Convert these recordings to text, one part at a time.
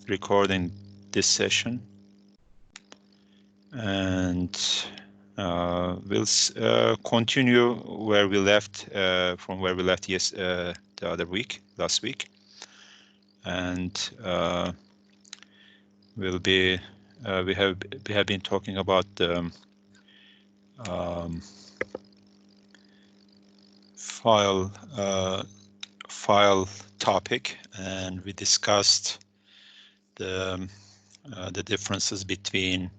recording this session, and we'll continue where we left from where we left the other week, last week, and we have been talking about the file topic, and we discussed the differences between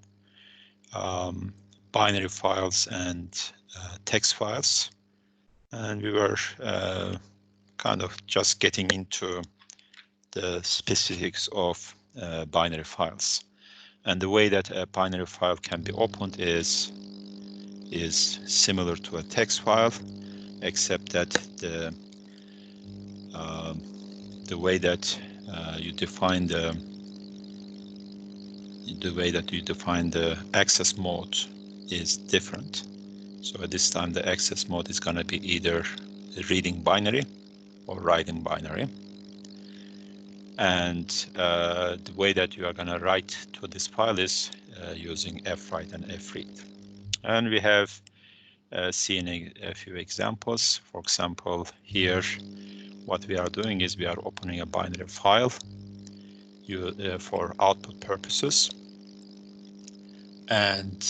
binary files and text files, and we were kind of just getting into the specifics of binary files. And the way that a binary file can be opened is similar to a text file, except that the way that you define the access mode is different. So at this time, the access mode is going to be either reading binary or writing binary. And the way that you are going to write to this file is using fwrite and fread. And we have seen a few examples. For example, here, what we are doing is we are opening a binary file for output purposes. And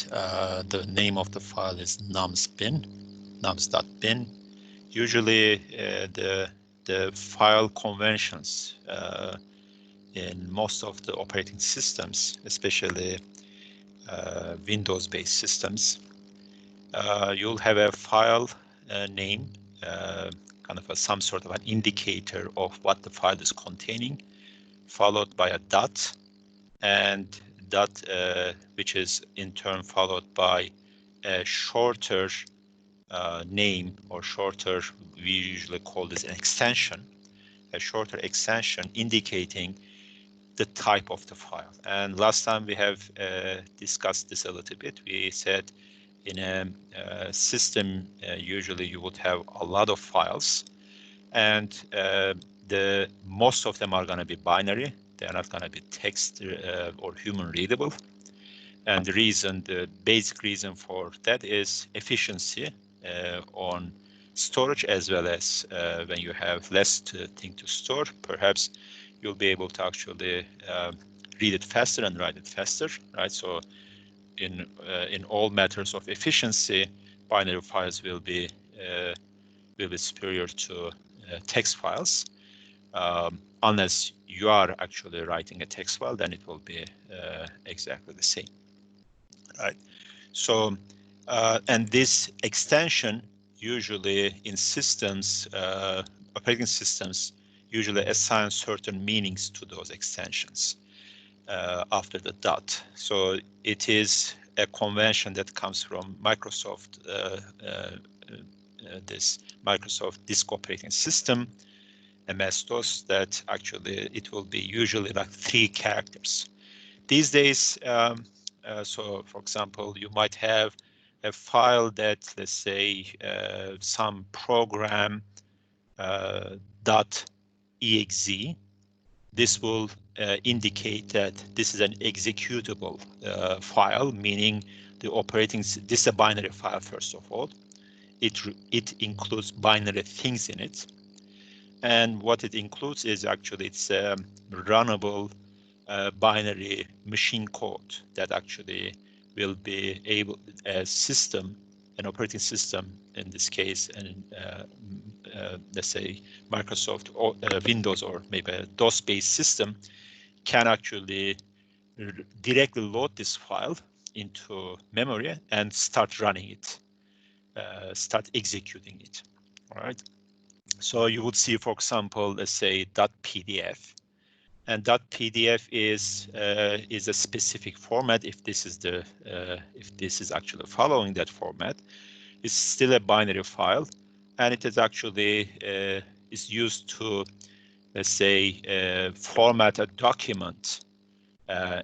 the name of the file is nums.bin. Usually the file conventions in most of the operating systems, especially Windows-based systems, you'll have a file name, kind of some sort of an indicator of what the file is containing, followed by a dot, and dot which is in turn followed by a shorter name, or shorter, we usually call this an extension, a shorter extension indicating the type of the file. And last time we have discussed this a little bit. We said in a system, usually you would have a lot of files, and most of them are going to be binary. They're not going to be text or human readable. And the basic reason for that is efficiency on storage, as well as when you have less thing to store, perhaps you'll be able to actually read it faster and write it faster, right? So in all matters of efficiency, binary files will be superior to text files. Unless you are actually writing a text file, then it will be exactly the same, right? So, and this extension usually in systems, operating systems, usually assign certain meanings to those extensions after the dot. So it is a convention that comes from Microsoft, this Microsoft Disk Operating System, MS-DOS, that actually it will be usually like 3 characters. These days, so for example, you might have a file that, let's say, some program .exe. This will indicate that this is an executable file, meaning this is a binary file, first of all. It includes binary things in it. And what it includes is actually it's runnable binary machine code that actually will be able, an operating system in this case, and let's say Microsoft or Windows, or maybe a DOS-based system, can actually directly load this file into memory and start running it, start executing it. All right. So you would see, for example, let's say .pdf, and .pdf is a specific format. If this is actually following that format, it's still a binary file, and it is actually is used to, let's say, format a document,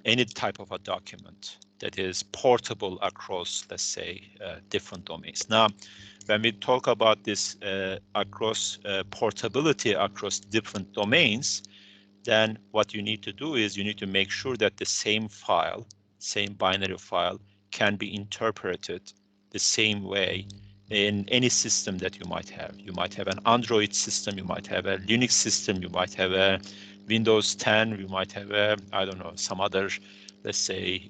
any type of a document that is portable across, let's say, different domains. Now, when we talk about this across portability across different domains, then what you need to do is you need to make sure that the same file, same binary file, can be interpreted the same way in any system that you might have. You might have an Android system, you might have a Linux system, you might have a Windows 10, you might have a, I don't know, some other, let's say,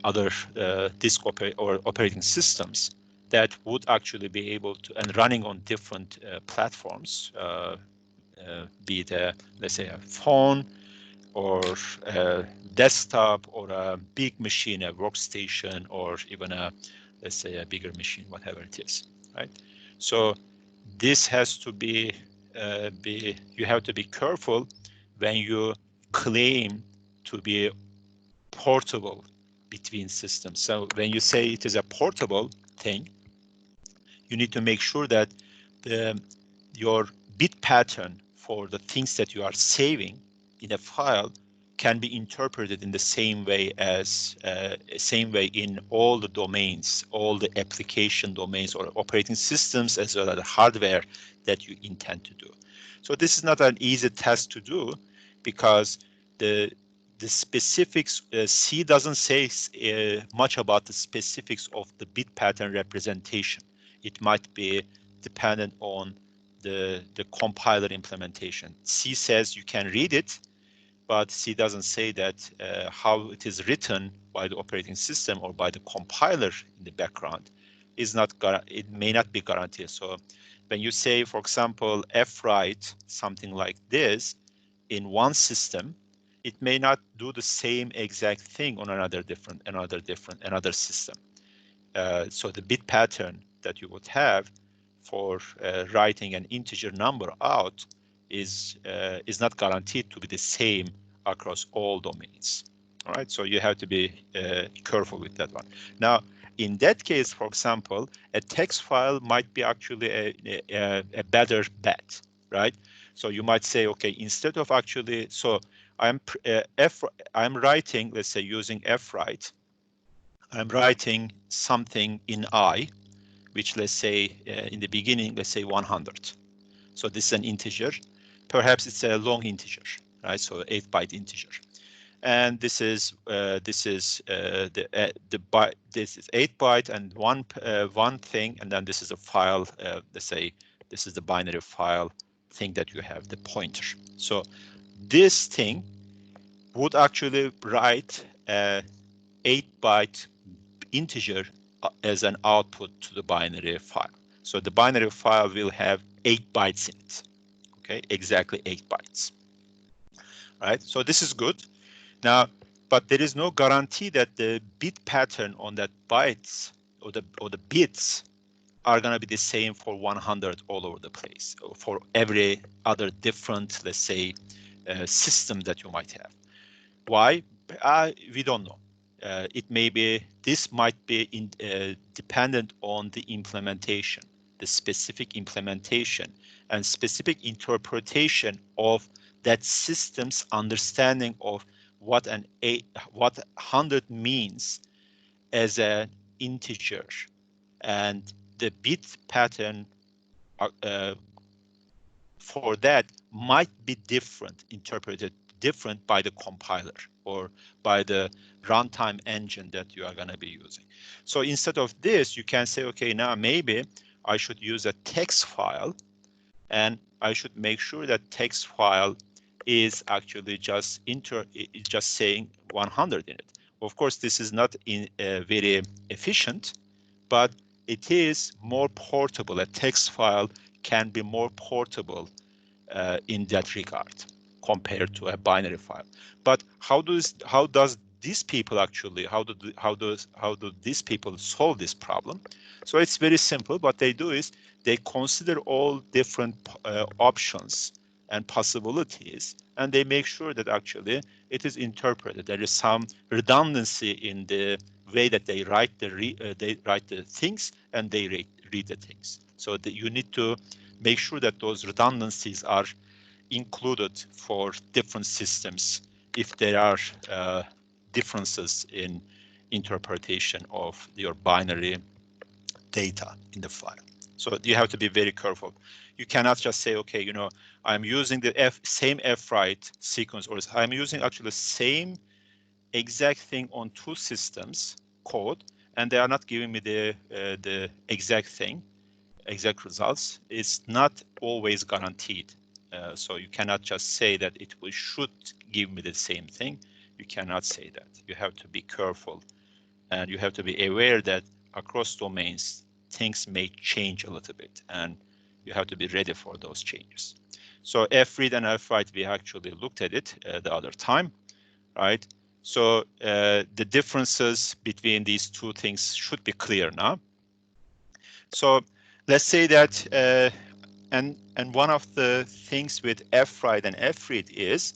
other disk or operating systems that would actually be able to, and running on different platforms, be it a, let's say, a phone or a desktop or a big machine, a workstation, or even a, let's say, a bigger machine, whatever it is, right? So this has to be, you have to be careful when you claim to be portable between systems. So when you say it is a portable thing, you need to make sure that your bit pattern for the things that you are saving in a file can be interpreted in the same way as in all the domains, all the application domains or operating systems, as well as the hardware that you intend to do. So this is not an easy task to do, because the specifics, C doesn't say much about the specifics of the bit pattern representation. It might be dependent on the compiler implementation. C says you can read it, but C doesn't say that how it is written by the operating system or by the compiler in the background is not, it may not be guaranteed. So when you say, for example, fwrite something like this in one system, it may not do the same exact thing on another system. So the bit pattern that you would have for writing an integer number out is not guaranteed to be the same across all domains. All right, so you have to be careful with that one. Now, in that case, for example, a text file might be actually a better bet, right? So you might say, okay, instead of actually, so I'm writing, let's say, using fwrite, I'm writing something in I, which, let's say, in the beginning, let's say 100. So this is an integer. Perhaps it's a long integer, right? So 8-byte integer. And this is this is 8-byte and one thing, and then this is a file. Let's say this is the binary file thing that you have, the pointer. So this thing would actually write a 8-byte integer as an output to the binary file. So the binary file will have 8 bytes in it. Okay, exactly 8 bytes. Right. So this is good. Now, but there is no guarantee that the bit pattern on that bytes or the bits are going to be the same for 100 all over the place, or for every other different, let's say, system that you might have. Why? We don't know. This might be dependent on the implementation, the specific implementation and specific interpretation of that system's understanding of what 100 means as an integer, and the bit pattern for that might be interpreted different by the compiler or by the runtime engine that you are going to be using. So instead of this, you can say, okay, now maybe I should use a text file, and I should make sure that text file is actually just saying 100 in it. Of course, this is not very efficient, but it is more portable. A text file can be more portable in that regard compared to a binary file. But how do these people actually, how do these people solve this problem? So it's very simple. What they do is they consider all different options and possibilities, and they make sure that actually it is interpreted. There is some redundancy in the way that they write the things and they read the things. So you need to make sure that those redundancies are included for different systems if there are differences in interpretation of your binary data in the file. So you have to be very careful. You cannot just say, okay, you know, I'm using the same fwrite sequence, or I'm using actually the same exact thing on two systems code, and they are not giving me the exact thing, exact results. It's not always guaranteed. So you cannot just say that it should give me the same thing. You cannot say that. You have to be careful, and you have to be aware that across domains, things may change a little bit, and you have to be ready for those changes. So fread and fwrite, we actually looked at it the other time, right? So the differences between these two things should be clear now. So let's say that, and one of the things with fwrite and fread is,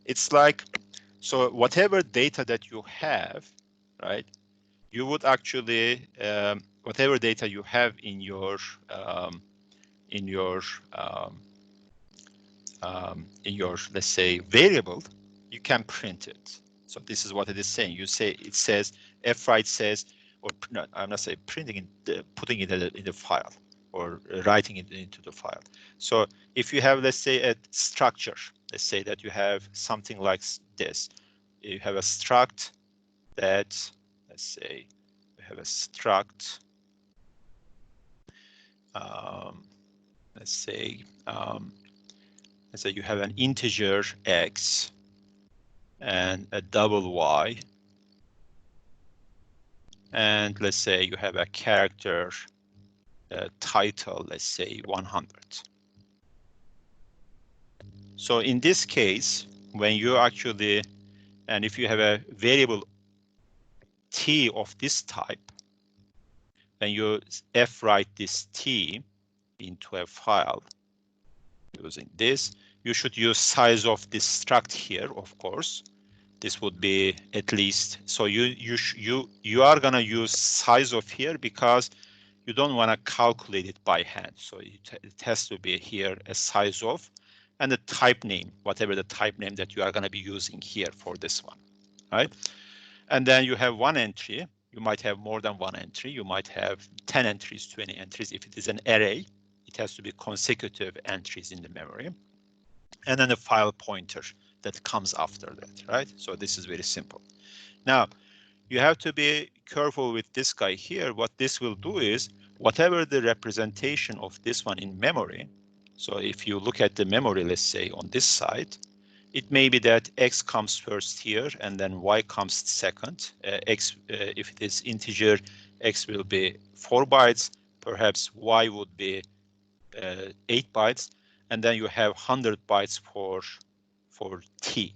it's like, so whatever data that you have, right? You would actually, whatever data you have in your let's say variable, you can print it. So this is what it is saying. You say, it says, fwrite says, or no, I'm not saying printing it, putting it in the file, or writing it into the file. So if you have, let's say, a structure, let's say that you have something like this. You have a struct that, let's say, we have a struct, let's say you have an integer x and a double y, and let's say you have a character title, let's say 100. So in this case, when you actually, and if you have a variable t of this type, when you fwrite this t into a file using this, you should use size of this struct here, of course. This would be at least, so you are gonna use size of here because you don't want to calculate it by hand. So it has to be here a size of, and the type name, whatever the type name that you are going to be using here for this one, right? And then you have one entry. You might have more than one entry. You might have 10 entries, 20 entries. If it is an array, it has to be consecutive entries in the memory. And then a file pointer that comes after that, right? So this is very simple. Now, you have to be careful with this guy here. What this will do is, whatever the representation of this one in memory, so if you look at the memory, let's say on this side, it may be that x comes first here and then y comes second. X, if it is integer, x will be 4 bytes, perhaps y would be 8 bytes, and then you have 100 bytes for t.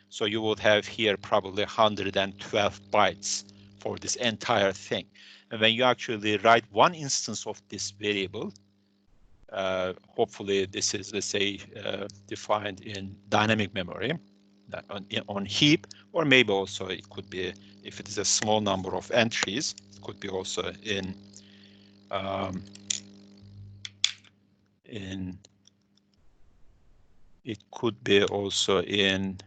So you would have here probably 112 bytes for this entire thing. And when you actually write one instance of this variable, hopefully this is, let's say, defined in dynamic memory, on heap, or maybe also it could be, if it is a small number of entries, it could be also in it could be also in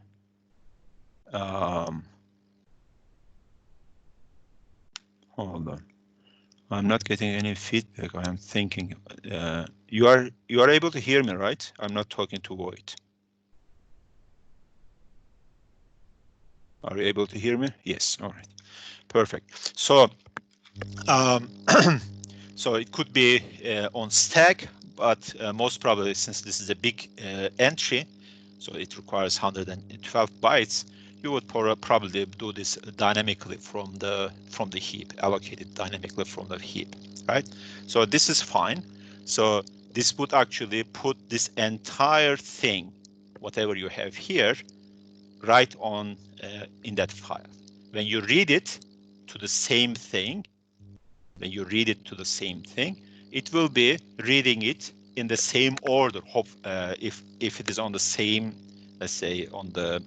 hold on, I'm not getting any feedback. I'm thinking you are able to hear me, right? I'm not talking to Void. Are you able to hear me? Yes. All right. Perfect. So so it could be on stack, but most probably, since this is a big entry, so it requires 112 bytes, you would probably do this dynamically from the heap, allocated dynamically from the heap, right? So this is fine. So this would actually put this entire thing, whatever you have here, right on in that file. When you read it to the same thing, it will be reading it in the same order. If it is on the same, let's say, on the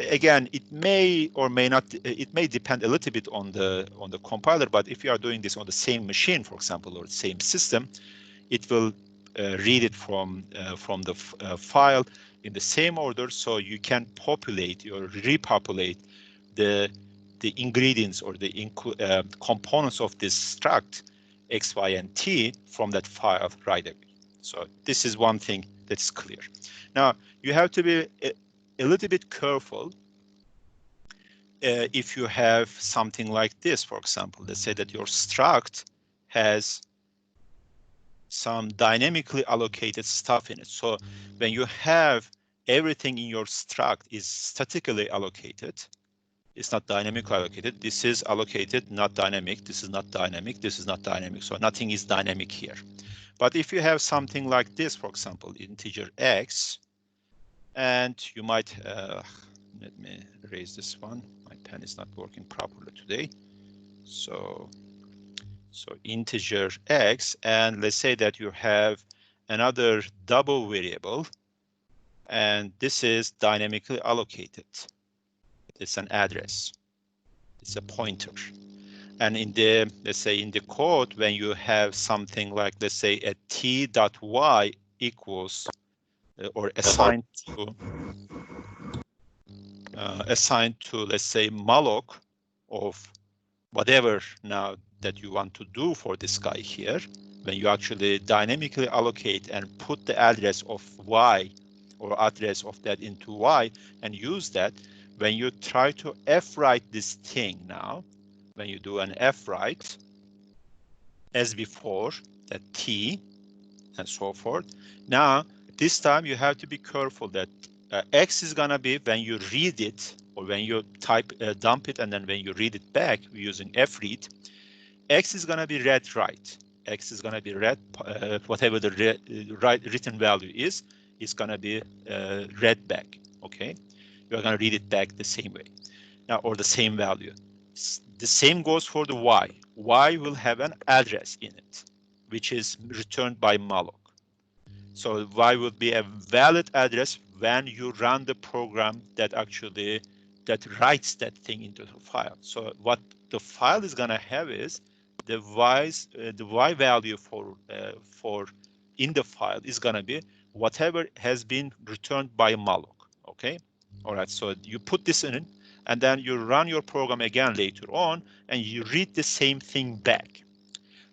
again, it may or may not, it may depend a little bit on the compiler, but if you are doing this on the same machine, for example, or the same system, it will read it from the file in the same order, so you can populate or repopulate the ingredients or the components of this struct x, y, and t from that file right away. So this is one thing that's clear. Now, you have to be a little bit careful if you have something like this, for example. Let's say that your struct has some dynamically allocated stuff in it. So when you have everything in your struct is statically allocated, it's not dynamically allocated. This is allocated, not dynamic. This is not dynamic. This is not dynamic. So nothing is dynamic here. But if you have something like this, for example, integer x, and you might, let me erase this one. My pen is not working properly today. So integer x, and let's say that you have another double variable, and this is dynamically allocated. It's an address. It's a pointer. And in the, let's say in the code, when you have something like, let's say a t.y equals or assigned to, let's say, malloc of whatever now that you want to do for this guy here, when you actually dynamically allocate and put the address of y or address of that into y and use that, when you try to f-write this thing now, when you do an f-write, as before, that t and so forth. Now, this time you have to be careful that x is gonna be when you read it or when you type dump it and then when you read it back using fread, x is gonna be read right. X is gonna be read whatever the written value is gonna be read back. Okay, you're gonna read it back the same way now or the same value. The same goes for the y. Y will have an address in it, which is returned by malloc. So y would be a valid address when you run the program that actually writes that thing into the file. So what the file is going to have is the y value for in the file is going to be whatever has been returned by malloc. Okay, all right. So you put this in, and then you run your program again later on, and you read the same thing back.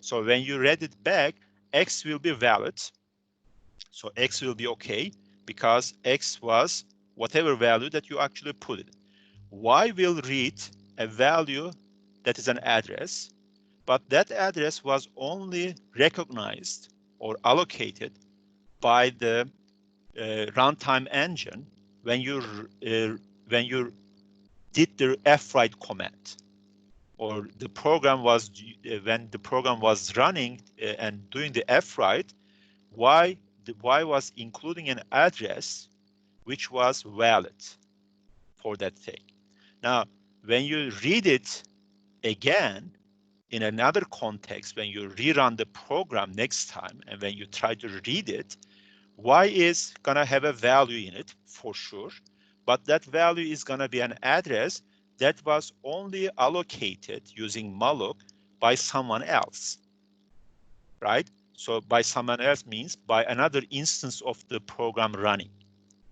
So when you read it back, x will be valid. So x will be okay because x was whatever value that you actually put it. Y will read a value that is an address, but that address was only recognized or allocated by the runtime engine when you did the fwrite command, or the program was when the program was running and doing the fwrite. Y was including an address which was valid for that thing. Now, when you read it again in another context, when you rerun the program next time and when you try to read it, y is gonna have a value in it for sure, but that value is gonna be an address that was only allocated using malloc by someone else, right? So by someone else means by another instance of the program running.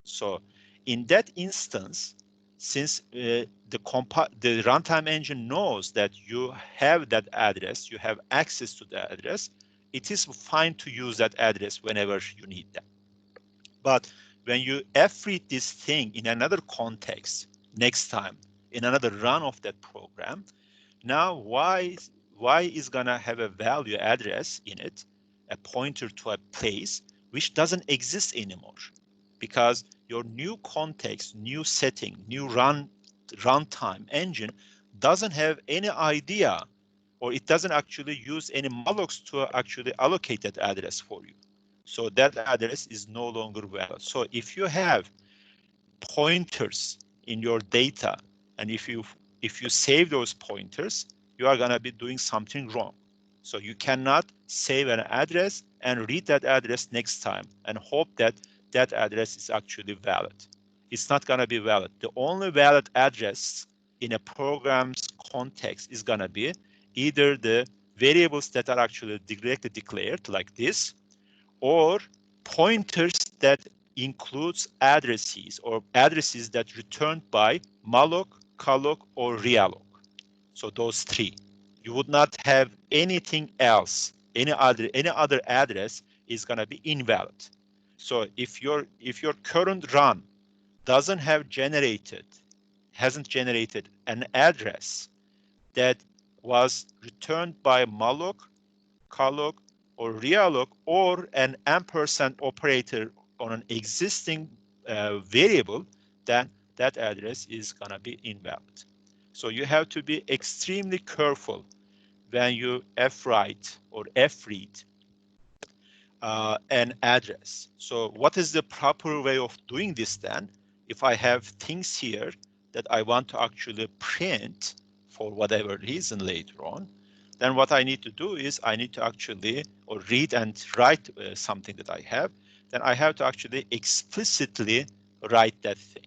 So in that instance, since the runtime engine knows that you have that address, you have access to the address, it is fine to use that address whenever you need that. But when you fread this thing in another context, next time, in another run of that program, now y is gonna have a value address in it, a pointer to a place which doesn't exist anymore, because your new context, new setting, new runtime engine doesn't have any idea, or it doesn't actually use any mallocs to actually allocate that address for you. So that address is no longer valid. So if you have pointers in your data, and if you save those pointers, you are gonna be doing something wrong. So you cannot save an address and read that address next time and hope that that address is actually valid. It's not gonna be valid. The only valid address in a program's context is gonna be either the variables that are actually directly declared like this, or pointers that includes addresses or addresses that returned by malloc, calloc, or realloc. So those three. You would not have anything else, any other address is going to be invalid. So if your current run hasn't generated an address that was returned by malloc, calloc, or realloc, or an ampersand operator on an existing variable, then that address is going to be invalid. So you have to be extremely careful when you fwrite or fread an address. So what is the proper way of doing this then? If I have things here that I want to actually print for whatever reason later on, then what I need to do is I need to actually or read and write something that I have. Then I have to actually explicitly write that thing.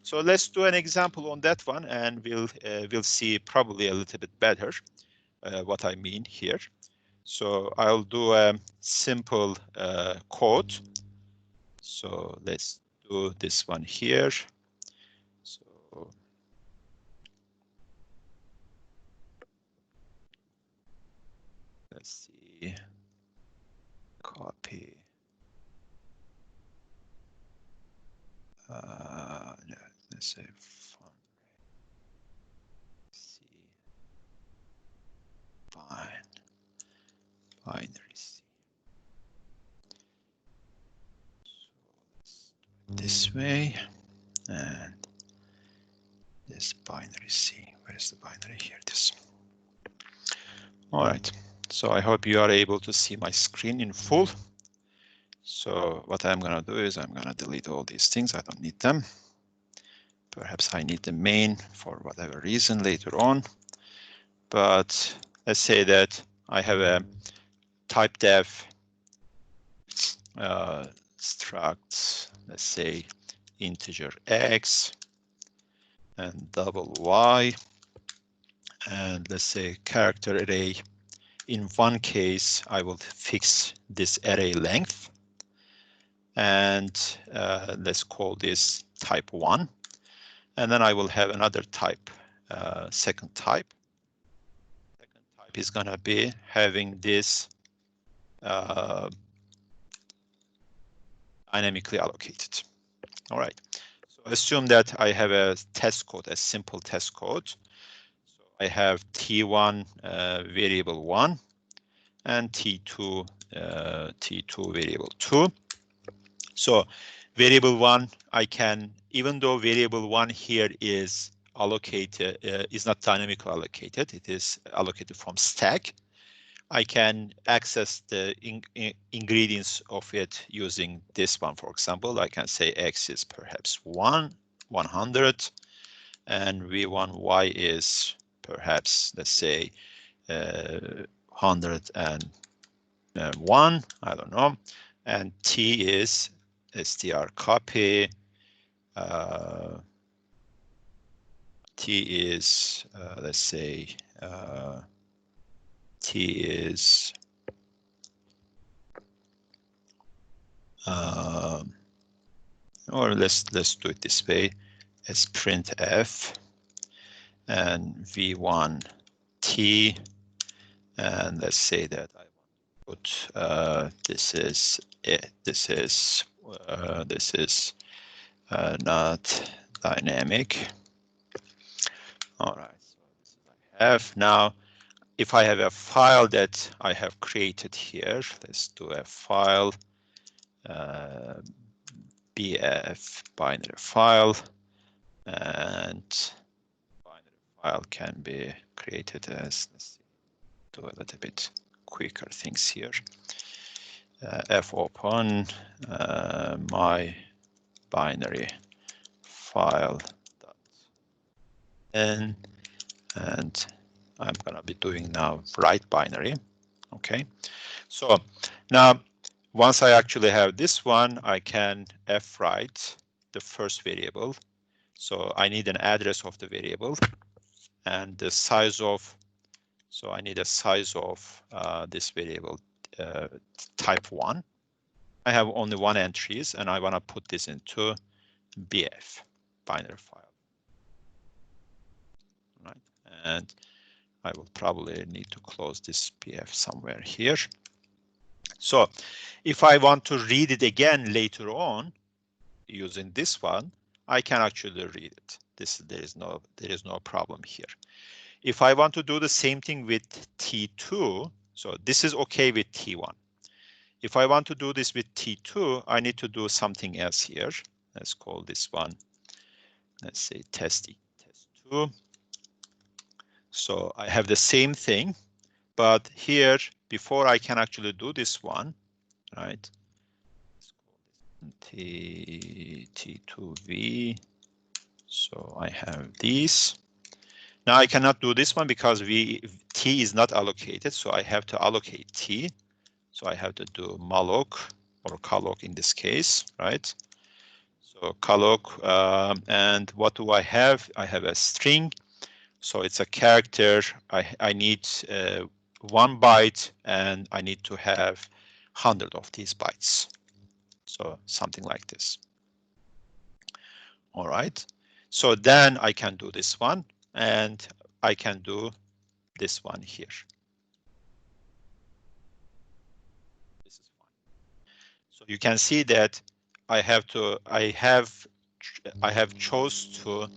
So let's do an example on that one, and we'll see probably a little bit better what I mean here. So I'll do a simple code. So let's do this one here. So let's see, copy. No, let's say font. C. Binary C. So let's do it this way, and this binary C. Where is the binary? Here it is. All right. So I hope you are able to see my screen in full. So what I'm going to do is I'm going to delete all these things. I don't need them. Perhaps I need the main for whatever reason later on. But let's say that I have a type def struct, let's say integer x and double y, and let's say character array. In one case, I will fix this array length, and let's call this type 1. And then I will have another type, second type. Second type is going to be having this dynamically allocated. All right. So assume that I have a test code, a simple test code. So I have T1 variable 1 and T2 variable 2. So variable 1, I can, even though variable 1 here is allocated, is not dynamically allocated, it is allocated from stack. I can access the ingredients of it using this one. For example, I can say X is perhaps 100, and V1 Y is perhaps, let's say, 101, I don't know, and T is str copy, T is, let's say, T is or let's do it this way as printf and v1 t, and let's say that I want to put this is it. This is not dynamic. All right. So this is I have now. If I have a file that I have created here, let's do a file. BF binary file, and binary file can be created as, let's see, do a little bit quicker things here. Fopen my binary file and I'm gonna be doing now write binary. Okay, so now once I actually have this one, I can fwrite the first variable. So I need an address of the variable and the size of, so I need a size of this variable type 1. I have only one entries and I want to put this into BF binary file. Right, and I will probably need to close this BF somewhere here. So if I want to read it again later on using this one, I can actually read it. There is no problem here. If I want to do the same thing with T2, so this is okay with T1. If I want to do this with T2, I need to do something else here. Let's call this one, let's say test 2. So I have the same thing, but here, before I can actually do this one, right? T2V. So I have these. Now I cannot do this one because T is not allocated, so I have to allocate T. So I have to do malloc or calloc in this case, right? So calloc, and what do I have? I have a string. So it's a character. I need 1 byte, and I need to have 100 of these bytes. So something like this. All right. So then I can do this one, and I can do this one here. This is fine. So you can see that I have chose to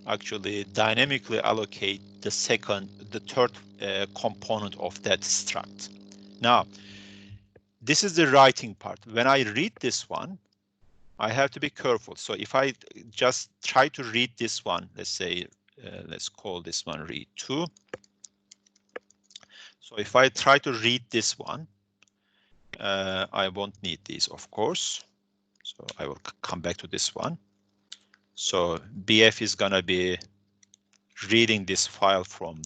actually dynamically allocate the third component of that struct. Now, this is the writing part. When I read this one, I have to be careful. So if I just try to read this one, let's say, let's call this one read 2. So if I try to read this one, I won't need these, of course. So I will come back to this one. So BF is gonna be reading this file from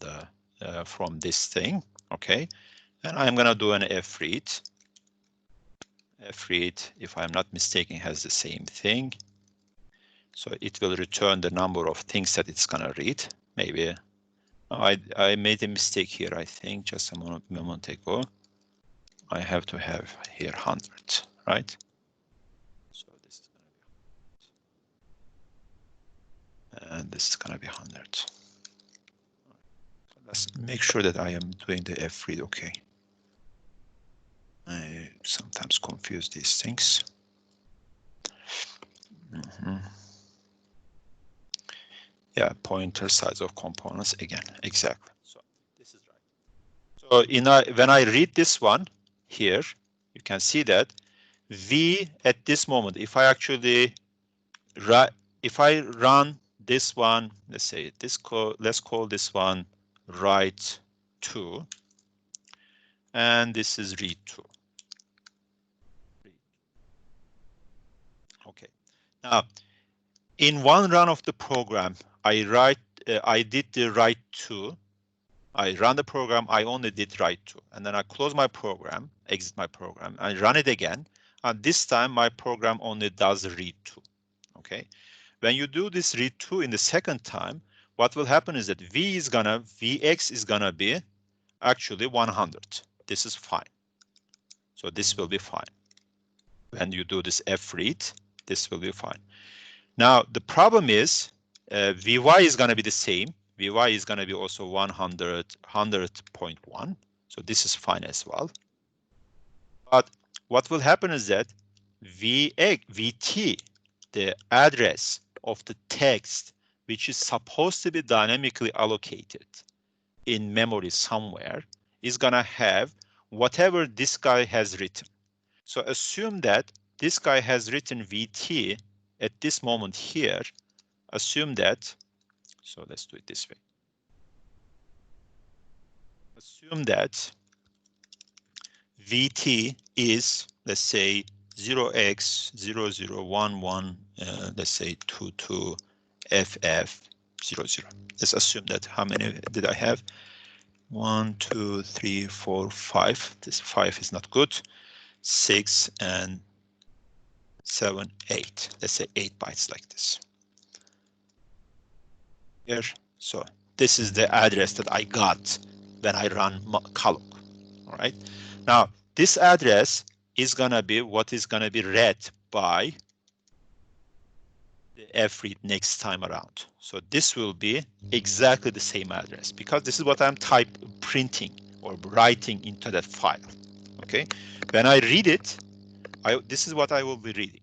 this thing, okay? And I'm gonna do an fread. Fread, if I'm not mistaken, has the same thing. So it will return the number of things that it's gonna read. Maybe I made a mistake here, I think, just a moment ago. I have to have here 100, right? So this is gonna be 100. And this is gonna be 100. So let's make sure that I am doing the fread okay. I sometimes confuse these things. Yeah, pointer size of components again, exactly. So this is right. So when I read this one here, you can see that V at this moment, if I actually run this one, let's say let's call this one write 2, and this is read 2. Okay. Now, in one run of the program, I did the write 2. I run the program, I only did write 2, and then I close my program, exit my program, I run it again, and this time my program only does read 2. Okay. When you do this read 2 in the second time, what will happen is that Vx is gonna be actually 100. This is fine. So this will be fine. When you do this fread, this will be fine. Now the problem is Vy is gonna be the same. Vy is gonna be also 100.1. So this is fine as well. But what will happen is that Vt, the address of the text, which is supposed to be dynamically allocated in memory somewhere, is gonna have whatever this guy has written. So assume that this guy has written Vt at this moment here. Assume that, so let's do it this way. Assume that Vt is, let's say, 0x0011, let's say 22FF00. Let's assume that. How many did I have? 1, 2, 3, 4, 5. This 5 is not good. 6 and 7, 8. Let's say 8 bytes like this. Here. So this is the address that I got when I run calloc. All right. Now this address is gonna be what is gonna be read by the fread next time around. So this will be exactly the same address because this is what I'm printing or writing into that file. Okay, when I read it, this is what I will be reading.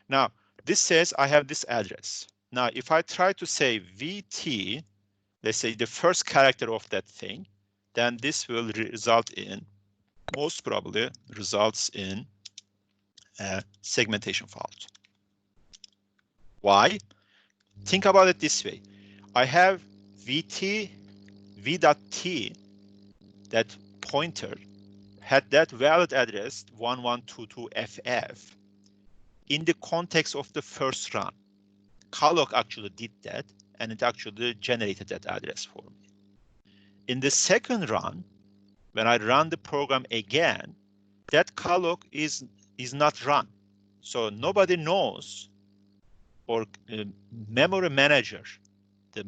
Now, this says I have this address. Now, if I try to say VT, let's say the first character of that thing, then this will result in, most probably results in a segmentation fault. Why? Think about it this way. I have VT, v.t, that pointer had that valid address 1122FF in the context of the first run. Calloc actually did that, and it actually generated that address for me. In the second run, when I run the program again, that calloc is not run. So nobody knows, or memory manager, the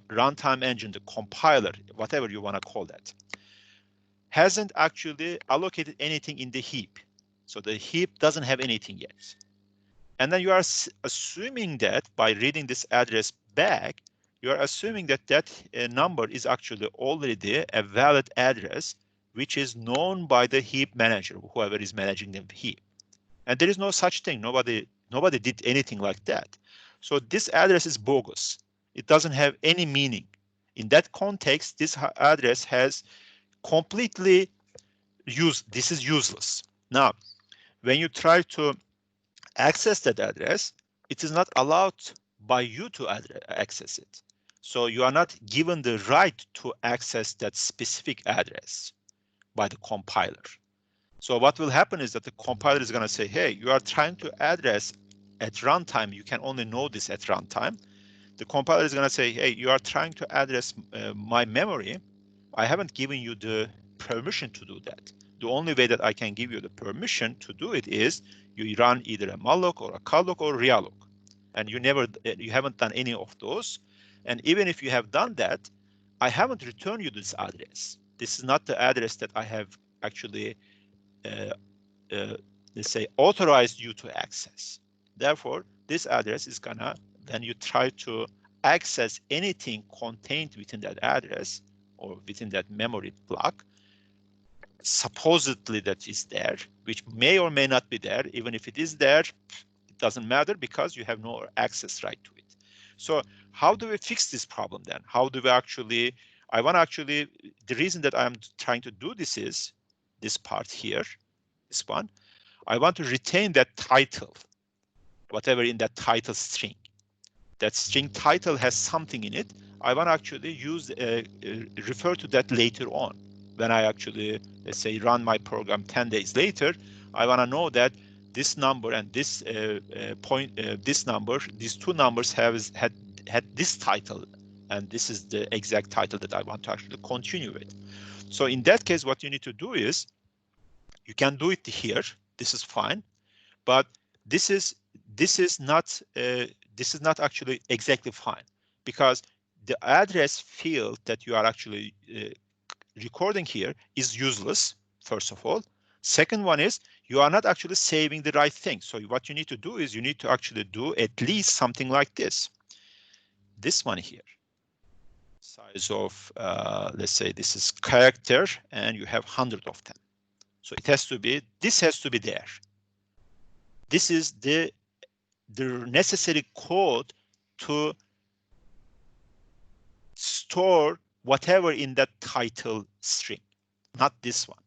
runtime engine, the compiler, whatever you want to call that, hasn't actually allocated anything in the heap. So the heap doesn't have anything yet. And then you are assuming that by reading this address back, you are assuming that that number is actually already a valid address, which is known by the heap manager, whoever is managing the heap. And there is no such thing. Nobody did anything like that. So this address is bogus. It doesn't have any meaning. In that context, this address has completely this is useless. Now, when you try to access that address, it is not allowed by you to access it. So you are not given the right to access that specific address by the compiler. So what will happen is that the compiler is going to say, hey, you are trying to address at runtime. You can only know this at runtime. The compiler is going to say, hey, you are trying to address my memory. I haven't given you the permission to do that. The only way that I can give you the permission to do it is you run either a malloc or a calloc or realloc, and you haven't done any of those. And even if you have done that, I haven't returned you this address. This is not the address that I have actually, let's say, authorized you to access. Therefore, this address is gonna, when you try to access anything contained within that address or within that memory block, supposedly that is there, which may or may not be there. Even if it is there, it doesn't matter because you have no access right to it. So how do we fix this problem then? How do we actually, the reason that I'm trying to do this is this part here, this one. I want to retain that title, whatever in that title string. That string title has something in it. I want to actually refer to that later on. When I actually, let's say, run my program 10 days later, I want to know that this number and this this number, these two numbers had this title, and this is the exact title that I want to actually continue with. So in that case, what you need to do is, you can do it here. This is fine, but this is not actually exactly fine, because the address field that you are actually recording here is useless, first of all. Second one is, you are not actually saving the right thing. So what you need to do is, you need to actually do at least something like this. This one here, size of, let's say this is character, and you have 100 of them. So it has to be, this has to be there. This is the necessary code to store whatever in that title string, not this one.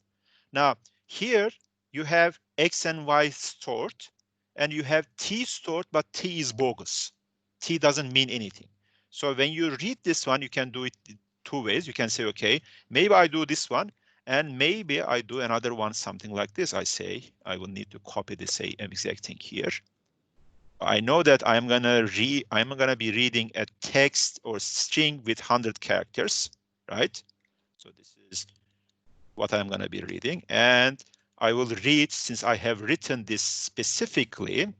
Now, here you have X and Y stored, and you have T stored, but T is bogus. T doesn't mean anything. So when you read this one, you can do it two ways. You can say, okay, maybe I do this one, and maybe I do another one, something like this. I say, I will need to copy the same exact thing here. I know that I'm gonna be reading a text or string with 100 characters, right? So this is what I'm gonna be reading, and I will read, since I have written this specifically,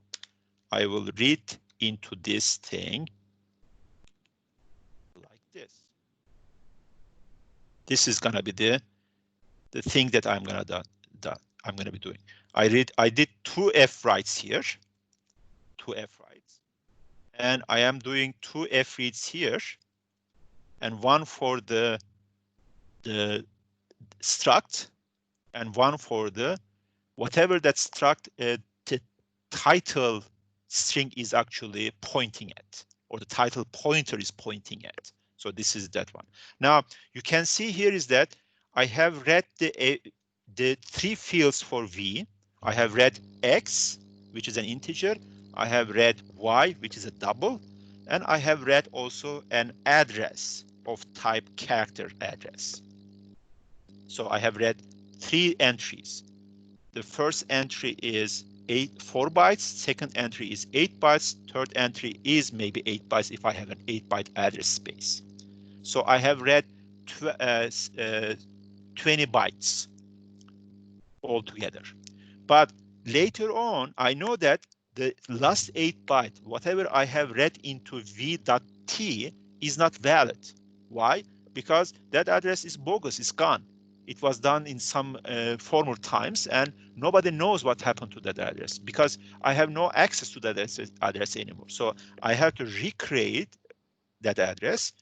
I will read into this thing like this. This is gonna be the thing that I'm gonna be doing. I did two F writes here, two F writes, and I am doing two F reads here, and one for the struct, and one for the whatever that struct the title string is actually pointing at, or the title pointer is pointing at. So this is that one. Now you can see here is that I have read the three fields for V. I have read X, which is an integer. I have read Y, which is a double, and I have read also an address of type character address. So I have read three entries. The first entry is 4 bytes, second entry is 8 bytes, third entry is maybe 8 bytes if I have an 8-byte address space. So I have read 20 bytes altogether. But later on, I know that the last 8 byte, whatever I have read into v.t, is not valid. Why? Because that address is bogus, it's gone. It was done in some former times, and nobody knows what happened to that address because I have no access to that address anymore. So I have to recreate that address,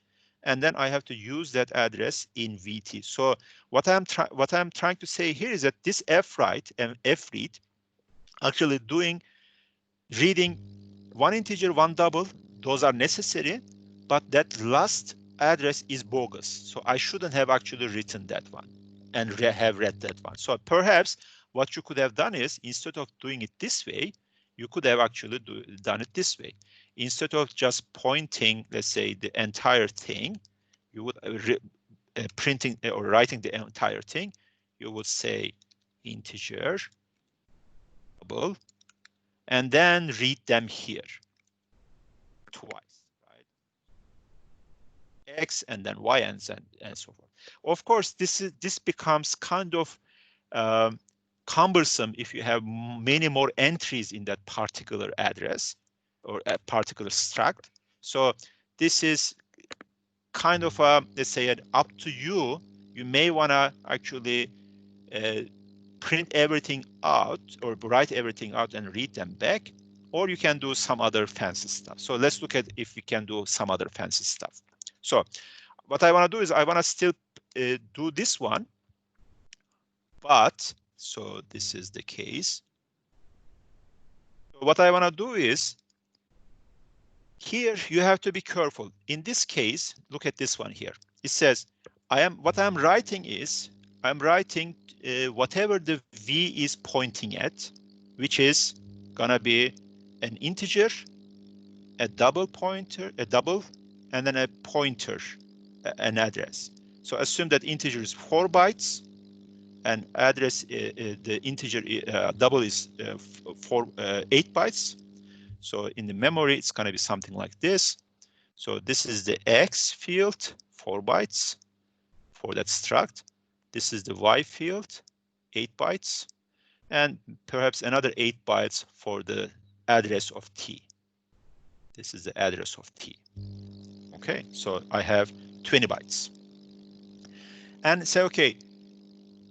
and then I have to use that address in VT. So what I'm trying to say here is that this fwrite and fread actually reading one integer, one double, those are necessary, but that last address is bogus. So I shouldn't have actually written that one and have read that one. So perhaps what you could have done is, instead of doing it this way, you could have actually done it this way. Instead of just pointing, let's say, the entire thing, you would printing or writing the entire thing, you would say integer, double, and then read them here twice, right? X and then Y and so forth. Of course, this becomes kind of cumbersome if you have many more entries in that particular address or a particular struct. So this is kind of let's say up to you. You may want to actually print everything out or write everything out and read them back, or you can do some other fancy stuff. So let's look at if we can do some other fancy stuff. So what I want to do is I want to still do this one, but so this is the case. So what I want to do is here you have to be careful. In this case, look at this one here. It says what I'm writing is I'm writing whatever the V is pointing at, which is gonna be an integer, a double pointer, a double, and then a pointer, an address. So assume that integer is 4 bytes, and address the integer double is 8 bytes. So in the memory, it's gonna be something like this. So this is the X field, 4 bytes for that struct. This is the Y field, 8 bytes, and perhaps another 8 bytes for the address of T. This is the address of T. Okay, so I have 20 bytes. And say, okay,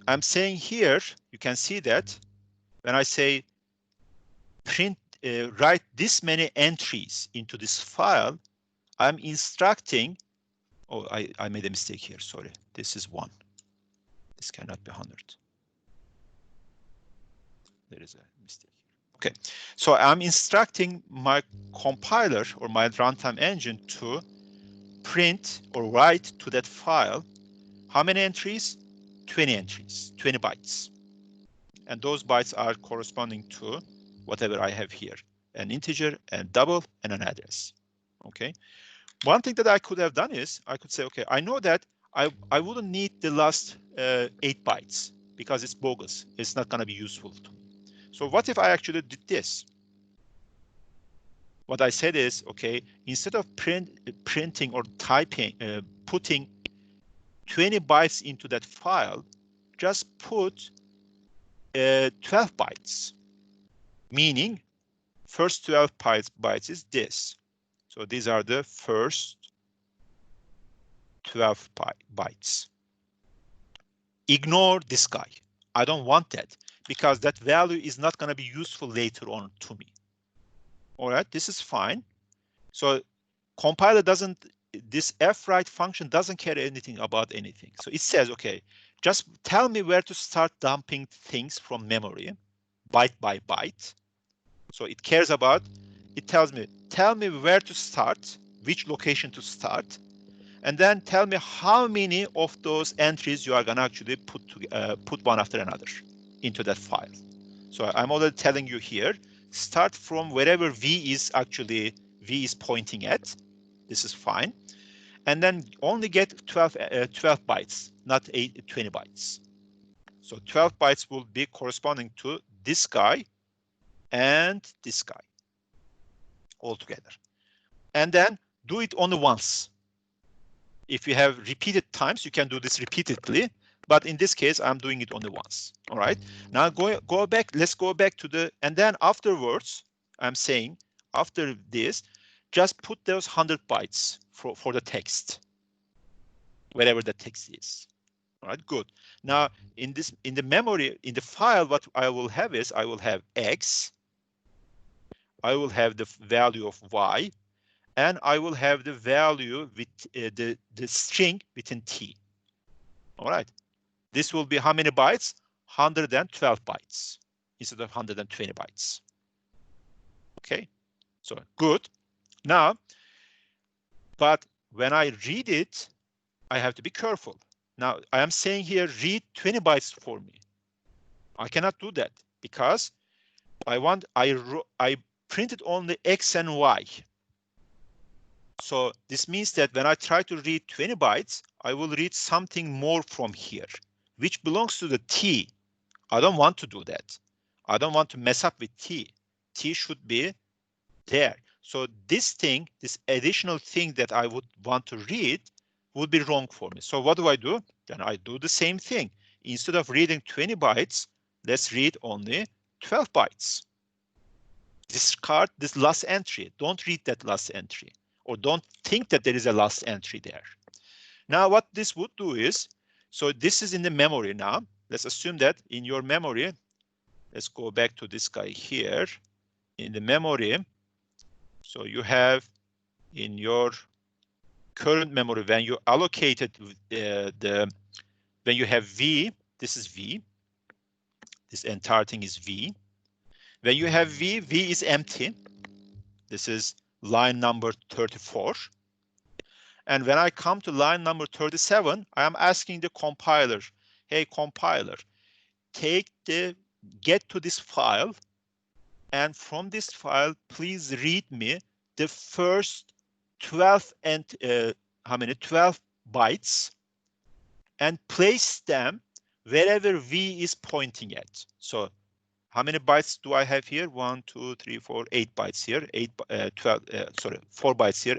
I'm saying here, you can see that when I say print, write this many entries into this file, I'm instructing, oh, I made a mistake here, sorry. This is 1. This cannot be 100. There is a mistake here. Okay, so I'm instructing my compiler or my runtime engine to print or write to that file how many entries? 20 entries, 20 bytes. And those bytes are corresponding to whatever I have here, an integer, a double, and an address. Okay. One thing that I could have done is I could say, okay, I know that I wouldn't need the last 8 bytes because it's bogus. It's not going to be useful to me. So what if I actually did this? What I said is, okay, instead of printing or typing, putting 20 bytes into that file, just put 12 bytes, meaning first 12 bytes is this. So these are the first 12 bytes. Ignore this guy. I don't want that because that value is not going to be useful later on to me. All right, this is fine. So compiler doesn't, this fwrite function doesn't care anything about anything. So it says, okay, Just tell me where to start dumping things from memory, byte by byte. So it cares about, it tells me, tell me where to start, which location to start, and then tell me how many of those entries you are gonna actually put one after another into that file. So I'm already telling you here, start from wherever V is pointing at. This is fine. And then only get 12 bytes, not 20 bytes. So 12 bytes will be corresponding to this guy and this guy all together. And then do it only once. If you have repeated times, you can do this repeatedly. But in this case, I'm doing it only once. All right. Now go back. Let's go back to the, and then afterwards, I'm saying after this, just put those 100 bytes for the text, wherever the text is. All right, good. Now in the memory, in the file, what I will have is I will have X, I will have the value of Y, and I will have the value with the string within T. All right. This will be how many bytes? 112 bytes instead of 120 bytes. Okay, so good. Now, but when I read it, I have to be careful. Now, I am saying here, read 20 bytes for me. I cannot do that because I printed only X and Y. So this means that when I try to read 20 bytes, I will read something more from here, which belongs to the T. I don't want to do that. I don't want to mess up with T. T should be there. So this thing, this additional thing that I would want to read would be wrong for me. So what do? Then I do the same thing. Instead of reading 20 bytes, let's read only 12 bytes. Discard this last entry. Don't read that last entry, or don't think that there is a last entry there. Now what this would do is, so this is in the memory now. Let's assume that in your memory, let's go back to this guy here. In the memory, so you have in your current memory, when you allocated when you have V, this is V. This entire thing is V. When you have V, V is empty. This is line number 34. And when I come to line number 37, I am asking the compiler, hey compiler, get to this file, and from this file, please read me the first 12 and 12 bytes, and place them wherever V is pointing at. So how many bytes do I have here? 1, 2, 3, 4, 8 bytes here. 4 bytes here,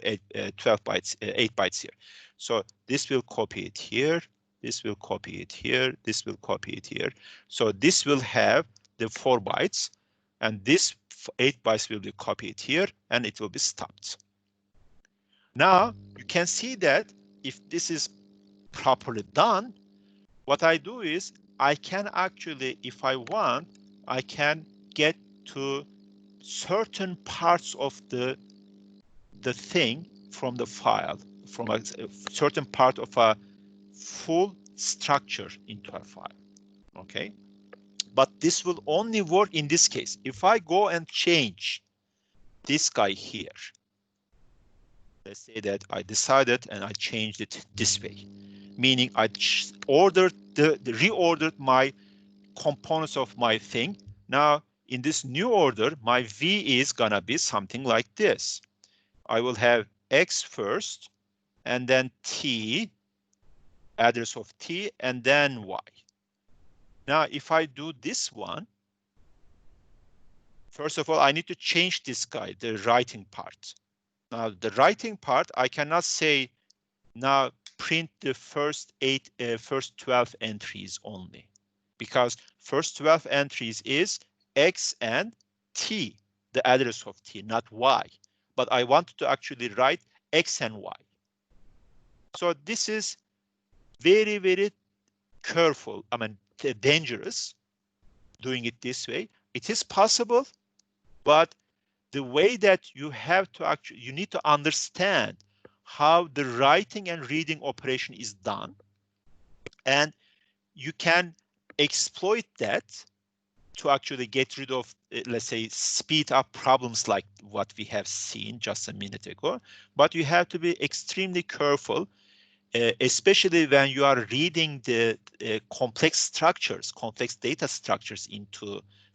12 bytes, 8 bytes here. So this will copy it here. This will copy it here. This will copy it here. So this will have the 4 bytes, and this 8 bytes will be copied here, and it will be stopped. Now you can see that if this is properly done, what I do is I can actually, if I want, I can get to certain parts of the thing from the file, from a certain part of a full structure into a file. Okay, but this will only work in this case. If I go and change this guy here, let's say that I decided and I changed it this way, meaning I reordered my components of my thing. Now in this new order, my V is gonna be something like this. I will have X first, and then T, address of T, and then Y. Now if I do this one, first of all, I need to change this guy, the writing part. Now the writing part, I cannot say now print the first 12 entries only, because first 12 entries is X and T, the address of T, not Y. But I want to actually write X and Y. So this is very, very careful, dangerous doing it this way. It is possible, but the way that you have to actually, you need to understand how the writing and reading operation is done. And you can exploit that to actually get rid of, let's say, speed up problems like what we have seen just a minute ago. But you have to be extremely careful, especially when you are reading the complex structures, complex data structures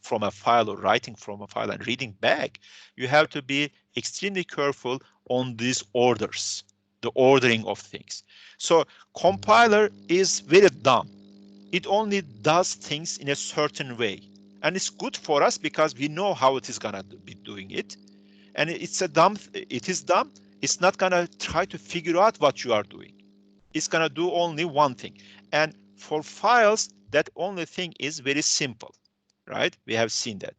from a file, or writing from a file and reading back. You have to be extremely careful on these orders, the ordering of things. So compiler is very dumb. It only does things in a certain way. And it's good for us because we know how it is gonna be doing it. And it is dumb. It's not gonna try to figure out what you are doing. It's gonna do only one thing. And for files, that only thing is very simple, right? We have seen that.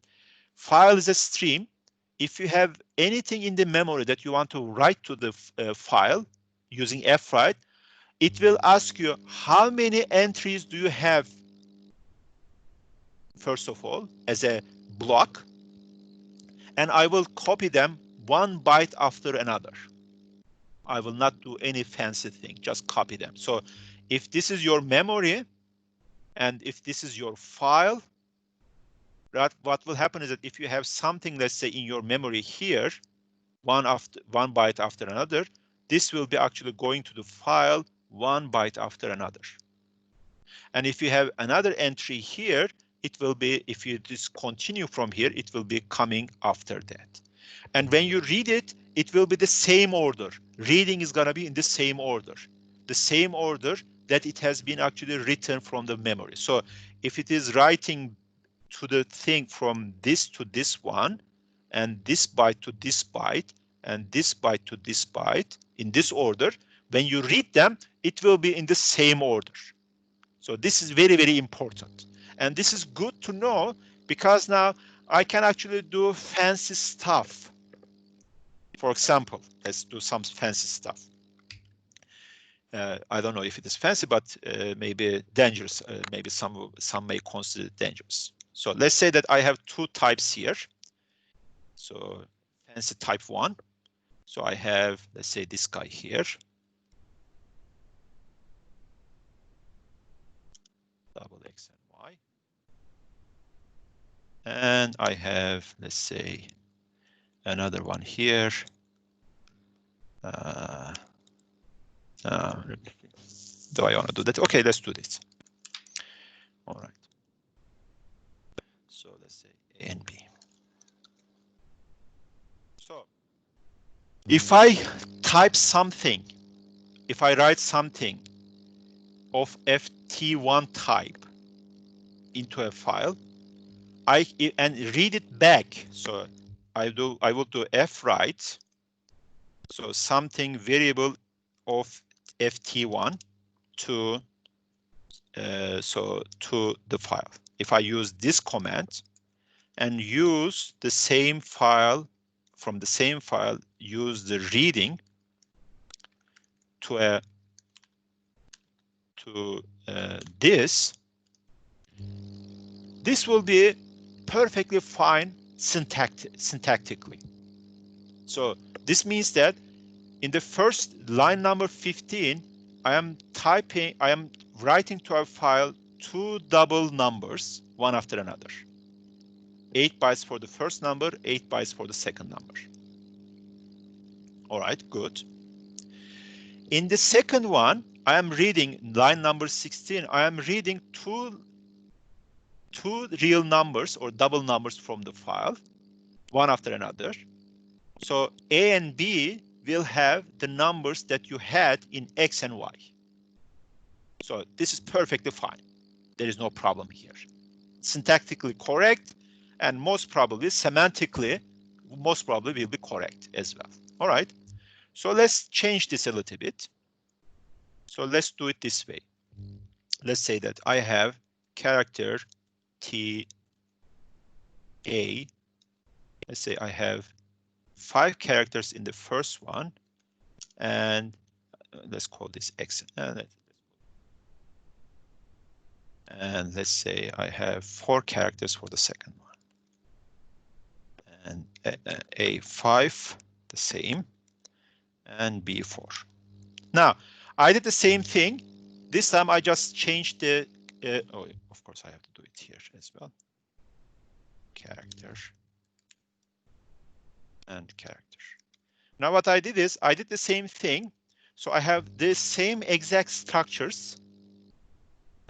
File is a stream. If you have anything in the memory that you want to write to the file using fwrite, it will ask you how many entries do you have, first of all, as a block, and I will copy them 1 byte after another. I will not do any fancy thing, just copy them. So if this is your memory and if this is your file, right, what will happen is that if you have something, let's say in your memory here, 1 byte after another, this will be actually going to the file 1 byte after another. And if you have another entry here, it will be, if you just continue from here, it will be coming after that. And when you read it, it will be the same order. Reading is going to be in the same order that it has been actually written from the memory. So if it is writing to the thing from this to this one, and this byte to this byte, and this byte to this byte, in this order, when you read them, it will be in the same order. So this is very, very important. And this is good to know because now I can actually do fancy stuff. For example, let's do some fancy stuff. I don't know if it is fancy, but maybe dangerous. Maybe some may consider it dangerous. So let's say that I have 2 types here. So fancy type 1. So I have, let's say, this guy here. Double X and Y. And I have, let's say, another one here. Do I want to do that? Okay, let's do this. All right. So let's say A and B. So if I type something, if I write something of FT1 type into a file, and read it back. So I will do fwrite. So something variable of FT1 to the file. If I use this command and use the same file, from the same file, use the reading to this will be perfectly fine syntactically. So this means that in the first line number 15, I am writing to a file 2 double numbers, one after another. 8 bytes for the first number, 8 bytes for the second number. All right, good. In the second one, I am reading line number 16. I am reading two real numbers or double numbers from the file, one after another. So A and B will have the numbers that you had in X and Y. So this is perfectly fine. There is no problem here. Syntactically correct, and most probably semantically, most probably will be correct as well. All right. So let's change this a little bit. So let's do it this way. Let's say that I have character T A. Let's say I have 5 characters in the first one, and let's call this X. And let's say I have 4 characters for the second one. And A5, the same, and B4. Now, I did the same thing. This time I just changed the oh, of course, I have to do it here as well. Character and character. Now what I did is I did the same thing. So I have the same exact structures,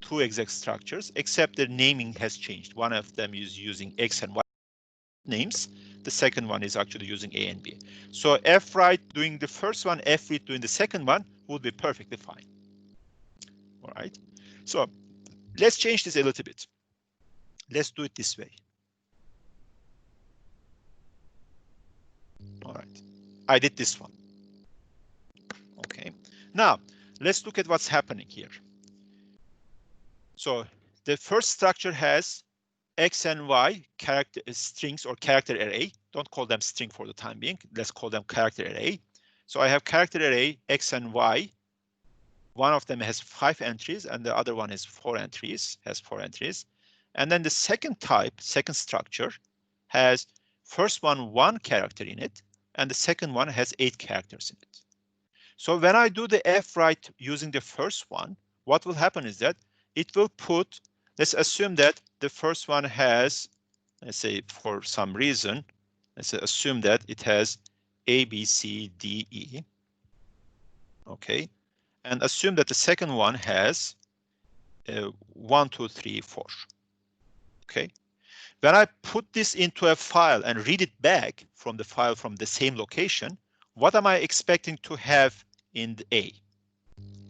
two exact structures, except the naming has changed. One of them is using X and Y names. The second one is actually using A and B. So F-write doing the first one, F-read doing the second one would be perfectly fine. All right. So let's change this a little bit. Let's do it this way. All right. I did this one. Okay. Now let's look at what's happening here. So the first structure has X and Y character strings or character array. Don't call them string for the time being. Let's call them character array. So I have character array X and Y. One of them has 5 entries and the other one has 4 entries, And then the second type, second structure, has first one 1 character in it, and the second one has 8 characters in it. So when I do the F-write using the first one, what will happen is that it will put, let's assume that the first one has, let's say for some reason, let's assume that it has A, B, C, D, E. Okay. And assume that the second one has 1, 2, 3, 4. Okay. When I put this into a file and read it back from the file from the same location, what am I expecting to have in the A?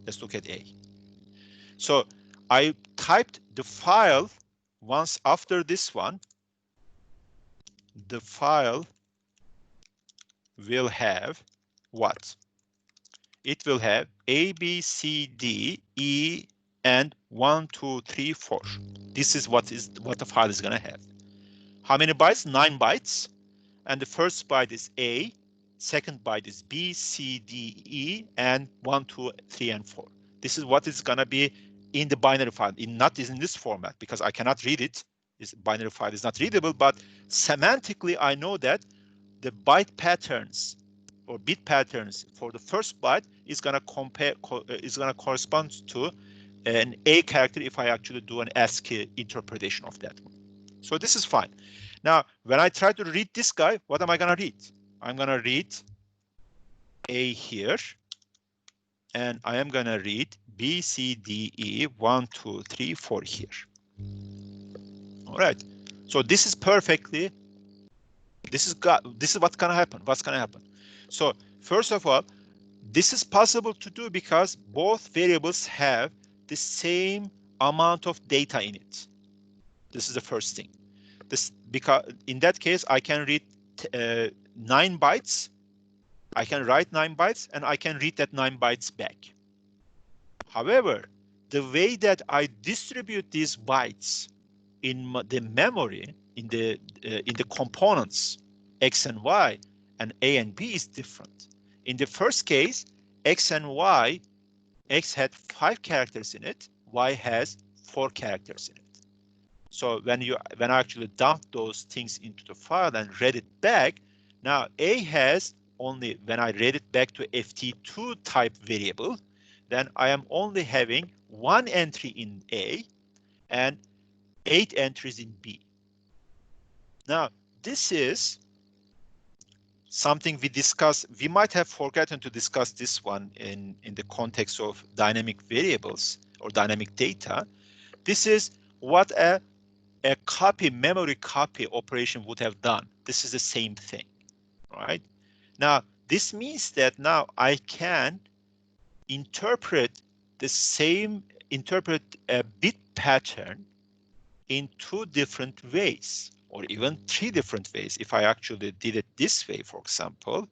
Let's look at A. So I typed the file once after this one. The file will have what? It will have A, B, C, D, E, and 1, 2, 3, 4. This is what the file is going to have. How many bytes? 9 bytes. And the first byte is A, second byte is B, C, D, E, and 1, 2, 3, and 4. This is what is going to be in the binary file, not in this format, because I cannot read it. This binary file is not readable, but semantically, I know that the byte patterns or bit patterns for the first byte is going to correspond to an A character if I actually do an ASCII interpretation of that one. So this is fine. Now, when I try to read this guy, what am I going to read? I'm going to read A here, and I am going to read B, C, D, E, 1, 2, 3, 4 here. All right. So this is perfectly. This is what's going to happen. What's going to happen? So first of all, this is possible to do because both variables have the same amount of data in it. This is the first thing. Because in that case, I can read 9 bytes. I can write 9 bytes, and I can read that 9 bytes back. However, the way that I distribute these bytes in the memory, in the components X and Y and A and B is different. In the first case, X and Y, X had 5 characters in it, Y has 4 characters in it. So when I actually dump those things into the file and read it back, now A has only, when I read it back to FT2 type variable, then I am only having 1 entry in A and 8 entries in B. Now, this is something we discussed. We might have forgotten to discuss this one in the context of dynamic variables or dynamic data. This is what a memory copy operation would have done. This is the same thing, right? Now, this means that now I can interpret a bit pattern in 2 different ways, or even 3 different ways. If I actually did it this way, for example,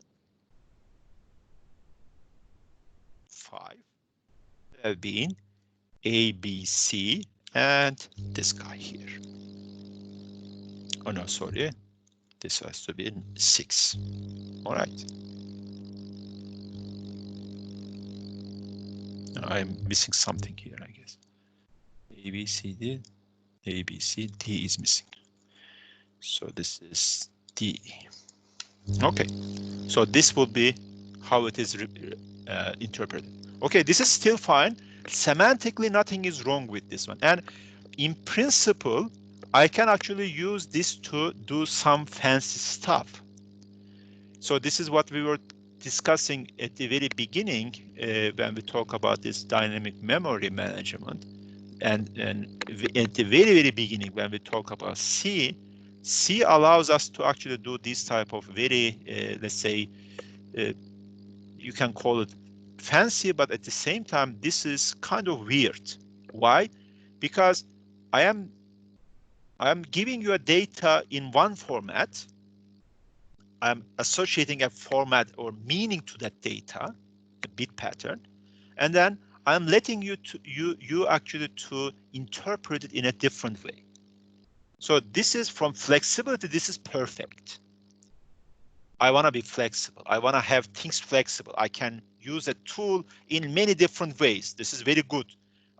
5 have been A, B, C, and this guy here. Oh no, sorry. This has to be 6. All right. I'm missing something here, I guess. A, B, C, D. A, B, C, D is missing. So this is D. Okay. So this will be how it is interpreted. Okay, this is still fine, Semantically, nothing is wrong with this one. And in principle, I can actually use this to do some fancy stuff. So this is what we were discussing at the very beginning when we talk about this dynamic memory management. And at the very beginning, when we talk about C allows us to actually do this type of very, let's say, you can call it fancy, but at the same time, this is kind of weird. Why? Because I am giving you a data in one format. I'm associating a format or meaning to that data, the bit pattern, and then I'm letting you actually to interpret it in a different way. So this is from flexibility, this is perfect. I want to be flexible. I want to have things flexible. I can use a tool in many different ways. This is very good.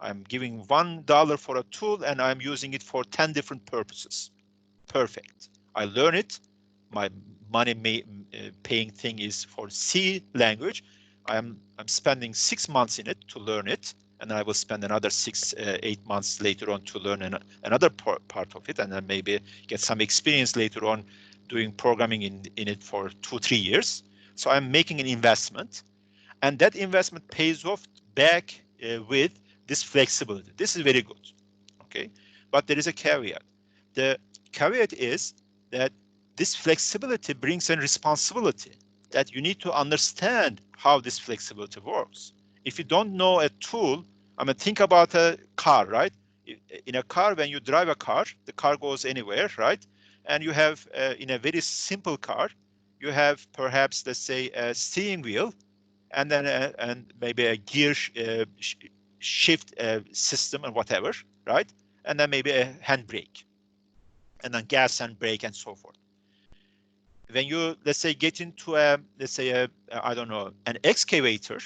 I'm giving $1 for a tool and I'm using it for 10 different purposes. Perfect. I learn it. My money paying thing is for C language. I'm spending 6 months in it to learn it, and I will spend another 8 months later on to learn another part of it, and then maybe get some experience later on doing programming in it for 2-3 years. So I'm making an investment, and that investment pays off back with this flexibility. This is very good, okay? But there is a caveat. The caveat is that this flexibility brings in responsibility, that you need to understand how this flexibility works. If you don't know a tool, I mean, think about a car, right? In a car, when you drive a car, the car goes anywhere, right? And you have, in a very simple car, you have perhaps, let's say, a steering wheel, and then and maybe a gear shift system and whatever, right? And then maybe a handbrake, and then gas and brake and so forth. When you, let's say, get into a, let's say, I don't know, an excavator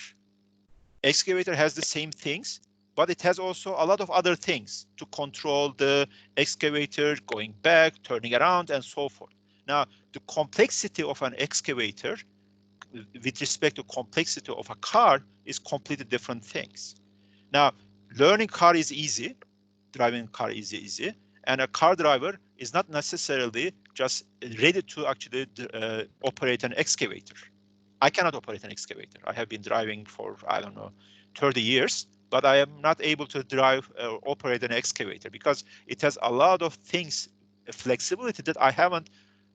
has the same things, but it has also a lot of other things to control the excavator going back, turning around, and so forth. Now, the complexity of an excavator with respect to complexity of a car is completely different things. Now, learning car is easy, driving car is easy, and a car driver is not necessarily just ready to actually operate an excavator. I cannot operate an excavator. I have been driving for, I don't know, 30 years, but I am not able to drive or operate an excavator because it has a lot of things, flexibility that I haven't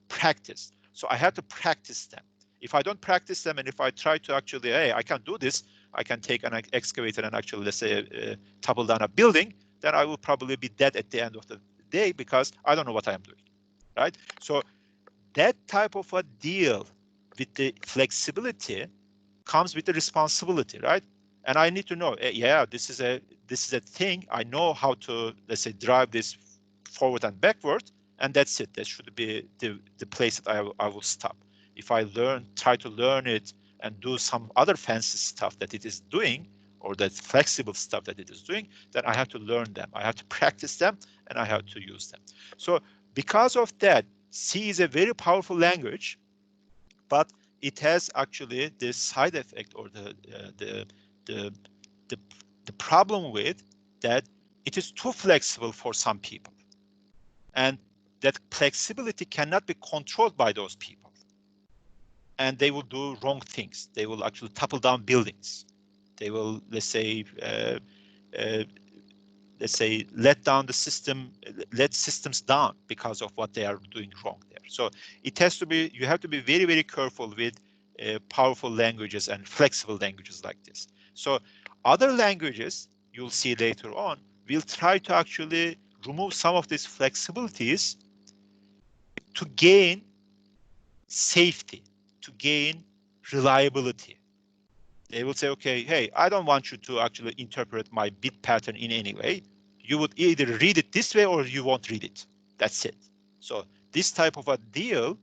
practiced. So I have to practice them. If I don't practice them, and if I try to actually, hey, I can do this, I can take an excavator and actually, let's say, topple down a building, then I will probably be dead at the end of the day because I don't know what I am doing, right? So that type of a deal with the flexibility comes with the responsibility, right? And I need to know, yeah, this is a thing. I know how to, let's say, drive this forward and backward, and that's it. That should be the place that I will stop. If I try to learn it and do some other fancy stuff that it is doing, or that flexible stuff that it is doing, then I have to learn them. I have to practice them, and I have to use them. So because of that, C is a very powerful language, but it has actually this side effect, or the problem with that it is too flexible for some people, and that flexibility cannot be controlled by those people, and they will do wrong things. They will actually topple down buildings. They will, let's say, let down the system, let systems down because of what they are doing wrong there. So it has to be, you have to be very, very careful with powerful languages and flexible languages like this. So other languages, you'll see later on, will try to actually remove some of these flexibilities to gain safety, to gain reliability. They will say, okay, hey, I don't want you to actually interpret my bit pattern in any way. You would either read it this way or you won't read it. That's it. So this type of a deal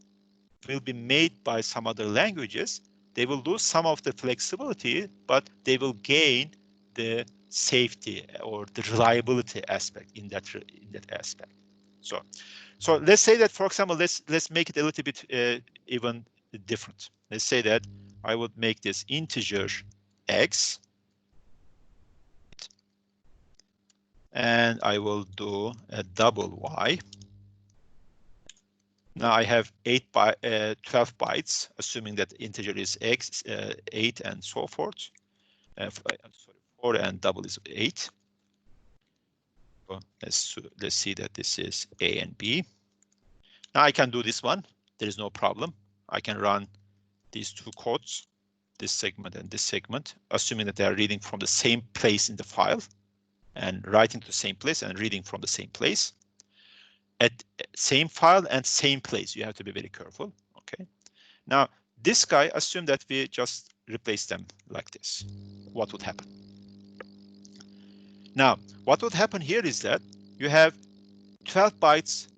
will be made by some other languages. They will lose some of the flexibility, but they will gain the safety or the reliability aspect in that aspect. So let's say that, for example, let's make it a little bit even different. Let's say that I would make this integer x, and I will do a double Y. Now I have 12 bytes, assuming that integer is X, 8 and so forth. I'm sorry, 4 and double is 8. So let's see that this is A and B. Now I can do this one. There is no problem. I can run these two codes, this segment and this segment, assuming that they are reading from the same place in the file and writing to the same place and reading from the same place. At same file and same place. You have to be very careful. Okay. Now this guy, assume that we just replace them like this. What would happen? Now, what would happen here is that you have 12 bytes,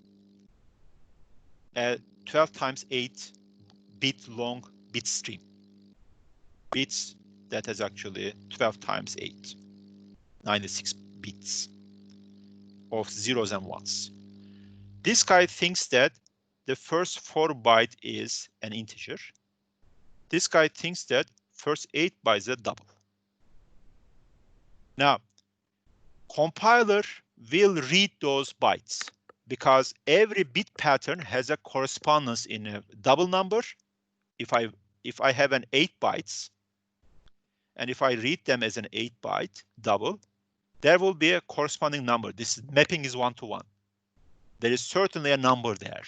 12 times 8 bit long bit stream. Bits that is actually 12 times 8, 96 bits of zeros and ones. This guy thinks that the first 4 byte is an integer. This guy thinks that first 8 bytes are double. Now, compiler will read those bytes because every bit pattern has a correspondence in a double number. If I have an 8 bytes, and if I read them as an 8 byte double, there will be a corresponding number. This mapping is 1-to-1. There is certainly a number there.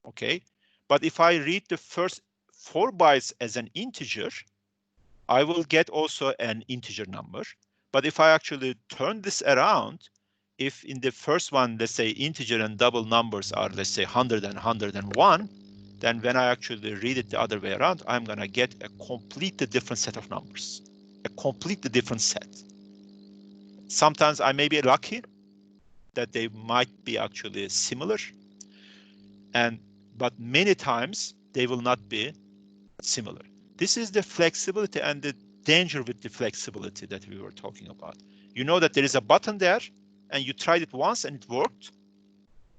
Okay, but if I read the first 4 bytes as an integer, I will get also an integer number. But if I actually turn this around, if in the first one, let's say integer and double numbers are, let's say 100 and 101, then when I actually read it the other way around, I'm gonna get a completely different set of numbers, a completely different set. Sometimes I may be lucky that they might be actually similar, but many times they will not be similar. This is the flexibility and the danger with the flexibility that we were talking about. You know that there is a button there, and you tried it once and it worked,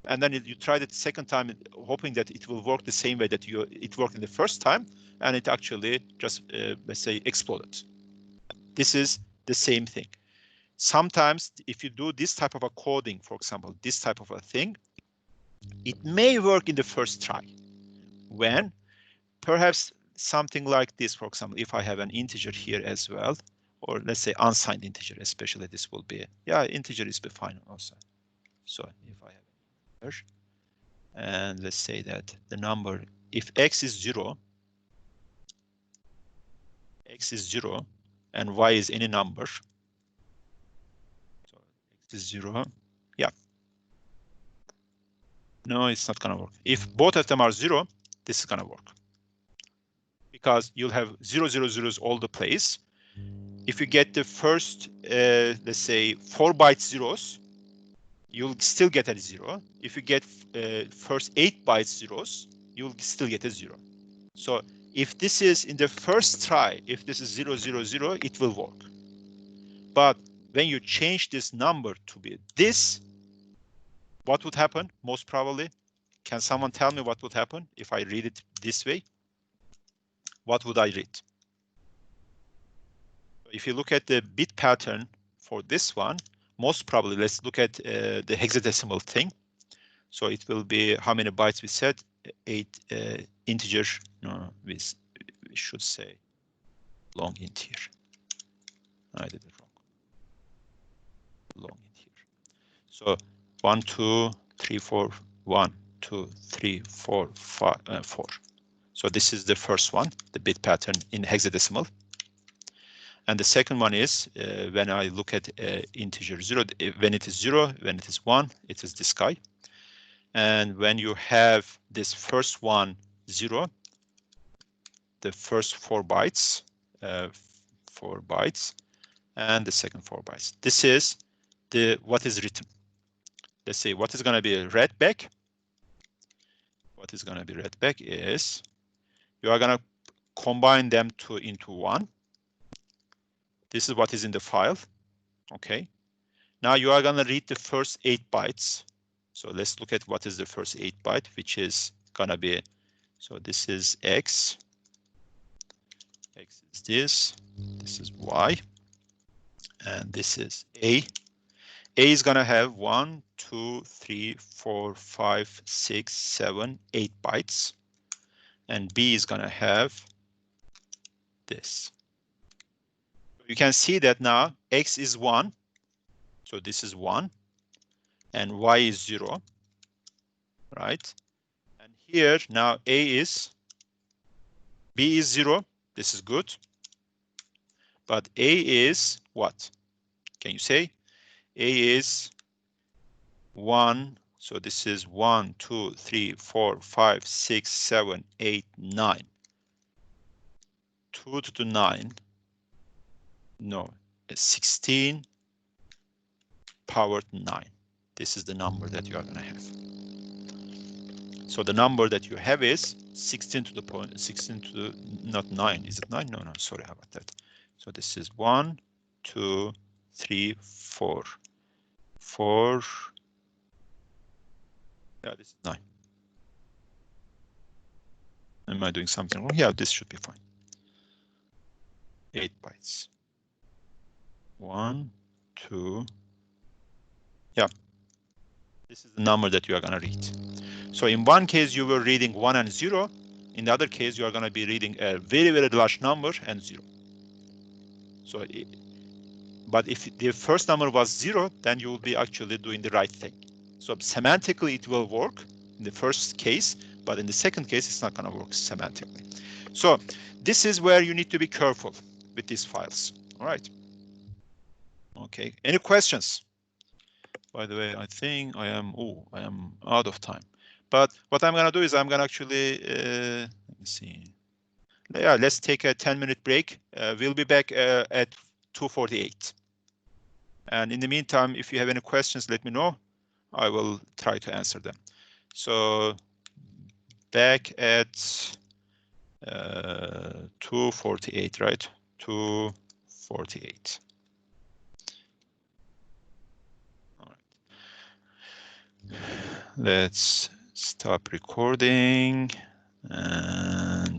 and then you tried it the second time, hoping that it will work the same way that it worked in the first time, and it actually just, let's say, exploded. This is the same thing. Sometimes if you do this type of a coding, for example, this type of a thing, it may work in the first try. When perhaps something like this, for example, if I have an integer here as well, or let's say unsigned integer, especially this will be, yeah, integer is be fine also. So if I have an integer, and let's say that the number, if x is 0, and y is any number, so x is 0, yeah. No, it's not gonna work. If both of them are 0, this is gonna work. Because you'll have 0, 0, 0s all the place. If you get the first, let's say 4 bytes zeros, you'll still get a 0. If you get first 8 bytes zeros, you'll still get a 0. So if this is in the first try, if this is 0, 0, 0, it will work. But when you change this number to be this, what would happen most probably? Can someone tell me what would happen if I read it this way? What would I read? If you look at the bit pattern for this one, most probably, let's look at the hexadecimal thing. So it will be how many bytes we said? 8 integer. No, we should say long int here. I did it wrong. Long int here. So 1, 2, 3, 4, 1, 2, 3, 4, 5, 4. So this is the first one, the bit pattern in hexadecimal. And the second one is when I look at integer 0, when it is 0, when it is 1, it is this guy. And when you have this first one 0, the first 4 bytes, 4 bytes, and the second 4 bytes. This is what is written. Let's say what is going to be read back. What is going to be read back is you are going to combine them into 1. This is what is in the file. Okay. Now you are going to read the first 8 bytes. So let's look at what is the first 8 byte, which is going to be, so this is X. X is this is Y. And this is A. A is gonna have 1, 2, 3, 4, 5, 6, 7, 8 bytes, and B is gonna have this. You can see that now X is 1, so this is 1, and Y is 0, right? And here now B is 0, this is good, but A is what? Can you say? A is 1, so this is 1, 2, 3, 4, 5, 6, 7, 8, 9. 2 to the 9, no, it's 16 powered 9. This is the number that you are gonna have. So the number that you have is 16 to the point, 16 to the, not 9, is it 9? No, no, sorry about that. So this is 1, 2, 3, 4, 4, yeah, this is 9. Am I doing something wrong? Yeah, this should be fine. 8 bytes. 1, 2, yeah. This is the number that you are gonna read. So in one case you were reading 1 and 0. In the other case you are gonna be reading a very, very large number and 0. So, but if the first number was 0, then you will be actually doing the right thing. So semantically it will work in the first case, but in the second case it's not gonna work semantically. So this is where you need to be careful with these files. All right. Okay, any questions? By the way, I think I am out of time. But what I'm gonna do is I'm gonna actually, let me see. Yeah, let's take a 10-minute break. We'll be back at 2:48. And in the meantime, if you have any questions, let me know. I will try to answer them. So back at 2:48, right? 2:48. All right. Let's stop recording and